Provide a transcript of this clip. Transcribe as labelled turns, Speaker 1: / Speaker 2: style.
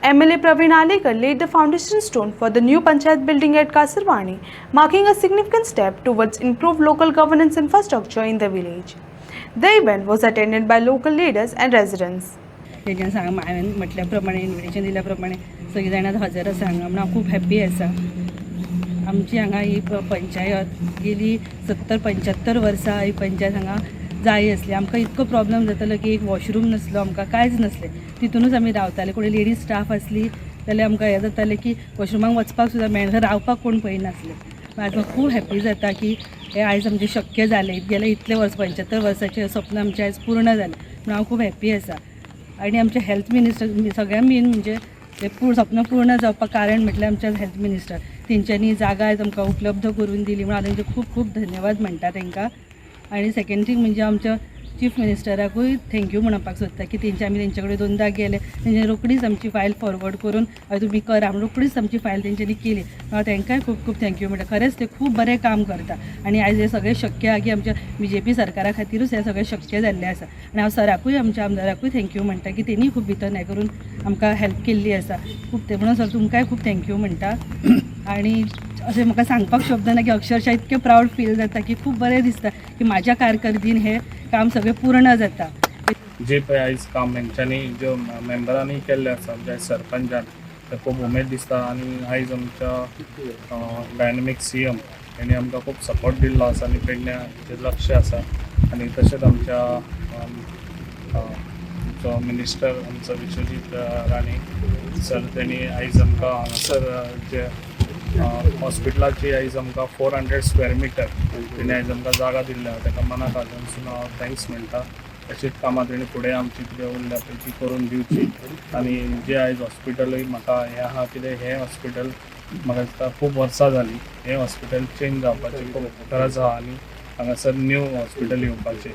Speaker 1: MLA Praveen Alekar laid the foundation stone for the new Panchayat building at Kasarwani, marking a significant step towards improved local governance infrastructure in the village. The event was attended by local leaders and residents.
Speaker 2: तेजें सांग हांवें म्हटल्या प्रमाणे invitation दिल्या प्रमाणे सगळीं जाणां हजर आसा हांगा म्हणून हांव खूब हॅप्पी आसा. आमची हांगा ही पंचायत गेली 70-75 वर्सां ही पंचायत हांगा जाय आसली. आमकां इतको प्रॉब्लम जातालो की एक वॉशरूम नासलो, आमकां कांयच नासलें. तितूनच आमी रावताले. कोणी लेडीज स्टाफ आसली जाल्यार आमकां हें जातालें की वॉशरुमाक वचपाक सुद्दां मेळना, रावपाक कोण पळयनासले. आज म्हाका खूब हॅप्पी जाता की हें आयज आमचें शक्य जालें. गेले इतले वर्स 75 वर्साचें स्वप्न आमचें आयज पूर्ण जालें म्हणून हांव खूब हॅप्पी आसा. आणि आमचे हेल्थ मिनिस्टर सगळ्यां मेन म्हणजे तें स्वप्न पूर्ण जावपाक कारण म्हटल्यार आमचे हेल्थ मिनिस्टर. तेंच्यांनी जागा आयज आमकां उपलब्ध करून दिली म्हणून हांव तेंचे खूब खूब धन्यवाद म्हणटा तेंकां. आणि सेकंड थिंग म्हणजे आमच्या चीफ मिनिस्टराकूय थँक्यू म्हणपाक सोदता की आमी तेंचे कडेन दोनदा गेले, तेंच्यांनी रोखडीच आमची फायल फॉरवर्ड करून तुमी करा म्हणून रोखडीच आमची फायल तेंच्यांनी केली. हांव तेंकांय खूब खूब थँक्यू म्हणटा. खरेंच ते खूब बरें काम करता आणि आयज हे सगळें शक्य आहा की आमच्या BJP सरकारा खातीरूच हें सगळें शक्य जाल्लें आसा. आनी हांव सराकूय आमच्या आमदाराकूय थँक्यू म्हणटा की तेणी खूब भितर हें करून आमकां हेल्प केल्ली आसा. खूब ते म्हणून सर तुमकांय खूब थँक्यू म्हणटा. आणि अशें म्हाका सांगपाक शब्द ना की अक्षरशः इतकें प्राऊड फील जाता की खूब बरें दिसता की म्हाज्या कारकिर्दीन हें काम सगळें पूर्ण जाता.
Speaker 3: जे पळय आयज काम हेंच्यांनी ज्यो मेंबरांनी केल्लें आसा जे सरपंचान ते खूब उमेद दिसता. आनी आयज आमच्या डायनॅमीक CM हेणी आमकां खूब सपोर्ट दिल्लो आसा आनी पेडण्याचेर लक्ष आसा. आनी तशेंच आमच्या आमचो मिनिस्टर आमचो विश्वजीत राणे सर तेणी आयज आमकां हांगासर जे हॉस्पिटलाची आयज आमकां 400 स्क्वेअर मिटर तेणी आयज आमकां जागा दिल्ली आसा. ताका मनाक आजून हांव थँक्स म्हणटा. अशीच कामां तेणी फुडें आमची कितें उरल्या पळय ती करून दिवची. आनी जे आयज हॉस्पिटलूय म्हाका हें आहा कितें हें हॉस्पिटल म्हाका दिसता खूब वर्सां जालीं हें हॉस्पिटल चेंज जावपाची खूब गरज आहा आनी हांगासर न्यू हॉस्पिटल येवपाचें.